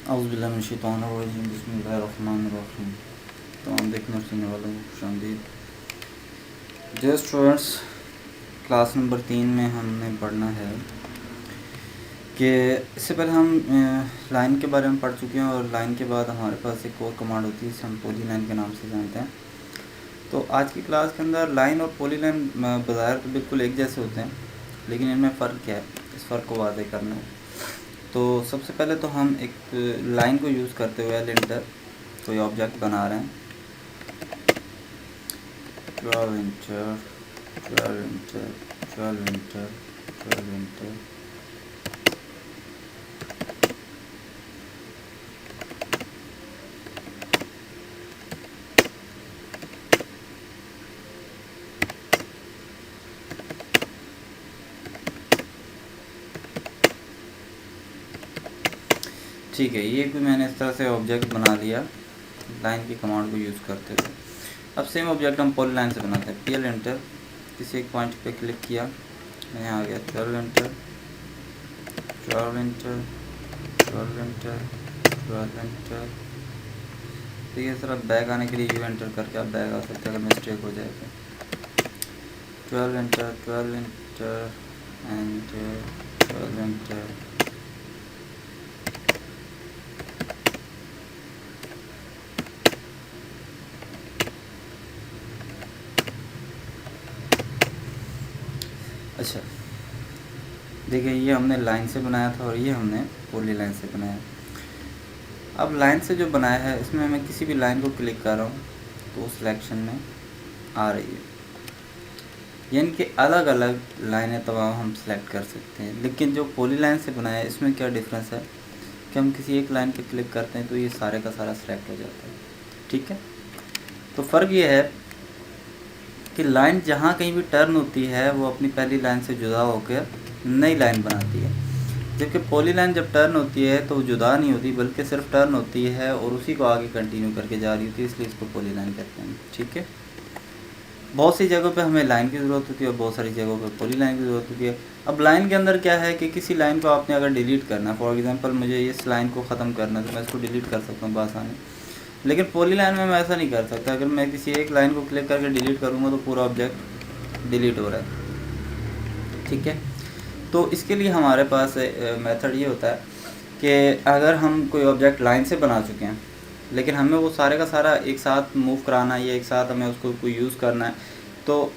औज़ुबिल्लाहि बिस्मिल्लाहिर्रहमानिर्रहीम। तमाम देखने और सुनने वालों को खुशामदीद। डियर स्टूडेंट्स, क्लास नंबर 3 में हमने पढ़ना है कि इससे पहले हम लाइन के बारे में पढ़ चुके हैं और लाइन के बाद हमारे पास एक और कमांड होती है जिसे हम पॉली लाइन के नाम से जानते हैं। तो आज की क्लास के अंदर लाइन और पॉली लाइन बज़ाहिर तो बिल्कुल एक जैसे होते हैं, लेकिन इनमें फ़र्क क्या है, इस फ़र्क को वाज़ेह करना है। तो सबसे पहले तो हम एक लाइन को यूज़ करते हुए लिंटर कोई ऑब्जेक्ट बना रहे हैं। 12 इंटर 12 इंटर 12 इंटर 12 इंटर ठीक है, ये भी मैंने इस तरह से ऑब्जेक्ट बना लिया लाइन की कमांड को यूज़ करते हुए। अब सेम ऑब्जेक्ट हम पॉली लाइन से बनाते हैं। PL एंटर, किसी एक पॉइंट पे क्लिक किया, यहाँ आ गया 12 एंटर 12 एंटर 12 एंटर 12 एंटर। तो ये सर बैक आने के लिए U एंटर करके आप बैक आ सकते हैं अगर मिस्टेक हो जाए तो। 12 एंटर 12 एंटर एंड 12 एंटर। अच्छा, देखिए ये हमने लाइन से बनाया था और ये हमने पॉली लाइन से बनाया। अब लाइन से जो बनाया है इसमें मैं किसी भी लाइन को क्लिक कर रहा हूँ तो उस सिलेक्शन में आ रही है, यानी कि अलग अलग लाइनें तमाम हम सेलेक्ट कर सकते हैं। लेकिन जो पॉली लाइन से बनाया है इसमें क्या डिफरेंस है कि हम किसी एक लाइन पे क्लिक करते हैं तो ये सारे का सारा सेलेक्ट हो जाता है। ठीक है, तो फ़र्क ये है कि लाइन जहाँ कहीं भी टर्न होती है वो अपनी पहली लाइन से जुदा होकर नई लाइन बनाती है, जबकि पॉली लाइन जब टर्न होती है तो जुदा नहीं होती बल्कि सिर्फ टर्न होती है और उसी को आगे कंटिन्यू करके जा रही होती है, इसलिए इसको पॉली लाइन कहते हैं। ठीक है, बहुत सी जगहों पे हमें लाइन की ज़रूरत होती है और बहुत सारी जगहों पे पॉली लाइन की ज़रूरत होती है। अब लाइन के अंदर क्या है कि किसी लाइन को आपने अगर डिलीट करना है, फॉर एग्जांपल मुझे इस लाइन को ख़त्म करना है तो मैं इसको डिलीट कर सकता हूँ बआसानी, लेकिन पॉली लाइन में मैं ऐसा नहीं कर सकता। अगर मैं किसी एक लाइन को क्लिक करके डिलीट करूँगा तो पूरा ऑब्जेक्ट डिलीट हो रहा है। ठीक है, तो इसके लिए हमारे पास मेथड ये होता है कि अगर हम कोई ऑब्जेक्ट लाइन से बना चुके हैं लेकिन हमें वो सारे का सारा एक साथ मूव कराना है या एक साथ हमें उसको कोई यूज़ करना है, तो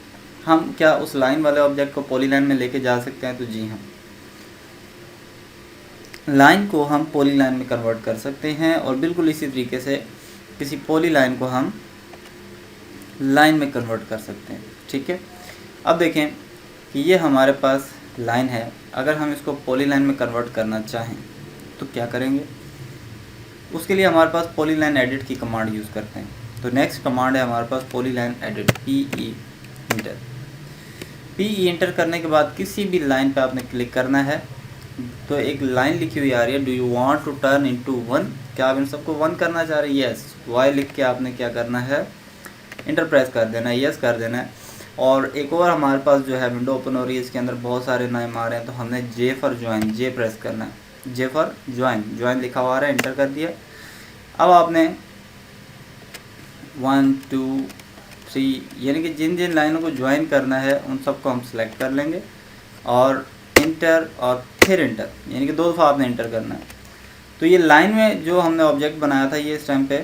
हम क्या उस लाइन वाले ऑब्जेक्ट को पॉली लाइन में लेके जा सकते हैं? तो जी हाँ, लाइन को हम पॉली लाइन में कन्वर्ट कर सकते हैं और बिल्कुल इसी तरीके से किसी पॉली लाइन को हम लाइन में कन्वर्ट कर सकते हैं। ठीक है, अब देखें कि ये हमारे पास लाइन है, अगर हम इसको पॉली लाइन में कन्वर्ट करना चाहें तो क्या करेंगे? उसके लिए हमारे पास पॉली लाइन एडिट की कमांड यूज़ करते हैं। तो नेक्स्ट कमांड है हमारे पास polyline edit, PE enter. PE enter करने के बाद किसी भी लाइन पे आपने क्लिक करना है तो एक लाइन लिखी हुई आ रही है, do you want to turn into 1, क्या आप इन सबको 1 करना चाह रहे हैं? यस। वाई लिख के आपने क्या करना है, इंटर प्रेस कर देना है, यस कर देना है। और एक और हमारे पास जो है विंडो ओपन हो रही है, इसके अंदर बहुत सारे नाम आ रहे हैं, तो हमने J for join, J press करना है, J फॉर ज्वाइन, ज्वाइन लिखा हुआ आ रहा है, इंटर कर दिया। अब आपने 1 2 3 यानी कि जिन जिन लाइनों को ज्वाइन करना है उन सबको हम सेलेक्ट कर लेंगे और इंटर और फिर इंटर, यानी कि 2 दफ़ा आपने इंटर करना है। तो ये लाइन में जो हमने ऑब्जेक्ट बनाया था ये इस टाइम पे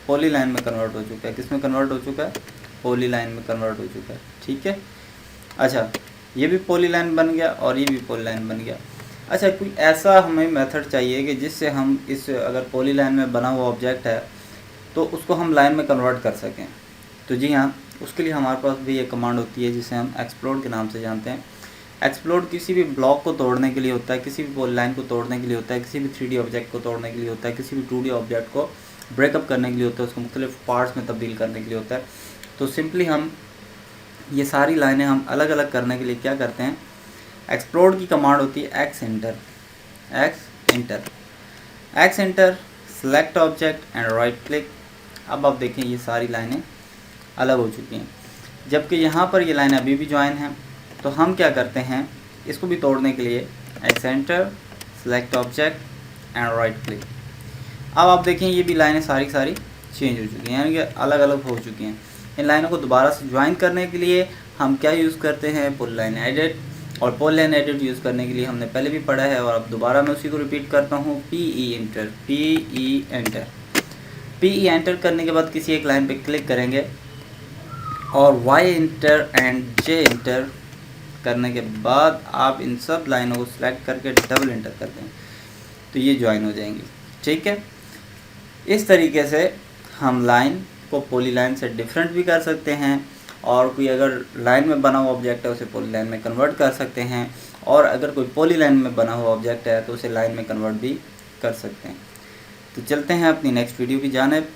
पॉली लाइन में कन्वर्ट हो चुका है। किस में कन्वर्ट हो चुका है? पॉली लाइन में कन्वर्ट हो चुका है। ठीक है, अच्छा ये भी पॉली लाइन बन गया और ये भी पॉली लाइन बन गया। अच्छा, कोई ऐसा हमें मेथड चाहिए कि जिससे हम इस अगर पॉली लाइन में बना हुआ ऑब्जेक्ट है तो उसको हम लाइन में कन्वर्ट कर सकें। तो जी हाँ, उसके लिए हमारे पास भी एक कमांड होती है जिसे हम एक्सप्लोड के नाम से जानते हैं। एक्सप्लोड किसी भी ब्लॉक को तोड़ने के लिए होता है, किसी भी पॉली लाइन को तोड़ने के लिए होता है, किसी भी 3D ऑब्जेक्ट को तोड़ने के लिए होता है, किसी भी 2D ऑब्जेक्ट को ब्रेकअप करने के लिए होता है, उसको मुख्तलिफ पार्ट्स में तब्दील करने के लिए होता है। तो सिंपली हम ये सारी लाइनें हम अलग अलग करने के लिए क्या करते हैं, एक्सप्लोड की कमांड होती है x inter, x inter, x inter, select object and right click. अब आप देखें ये सारी लाइनें अलग हो चुकी हैं, जबकि यहाँ पर ये लाइन अभी भी ज्वाइन है। तो हम क्या करते हैं, इसको भी तोड़ने के लिए x enter, select object and right click. अब आप देखें ये भी लाइनें सारी की सारी चेंज हो चुकी हैं, यानी कि अलग अलग हो चुकी हैं। इन लाइनों को दोबारा से ज्वाइन करने के लिए हम क्या यूज़ करते हैं, पॉलीलाइन एडिट। और पॉलीलाइन एडिट यूज़ करने के लिए हमने पहले भी पढ़ा है और अब दोबारा मैं उसी को रिपीट करता हूँ, PE enter, PE enter. PE enter करने के बाद किसी एक लाइन पे क्लिक करेंगे और Y enter and J enter करने के बाद आप इन सब लाइनों को सिलेक्ट करके डबल एंटर कर दें तो ये ज्वाइन हो जाएंगी। ठीक है, इस तरीके से हम लाइन को पॉलीलाइन से डिफरेंट भी कर सकते हैं, और कोई अगर लाइन में बना हुआ ऑब्जेक्ट है उसे पॉलीलाइन में कन्वर्ट कर सकते हैं, और अगर कोई पॉलीलाइन में बना हुआ ऑब्जेक्ट है तो उसे लाइन में कन्वर्ट भी कर सकते हैं। तो चलते हैं अपनी नेक्स्ट वीडियो की जानिब।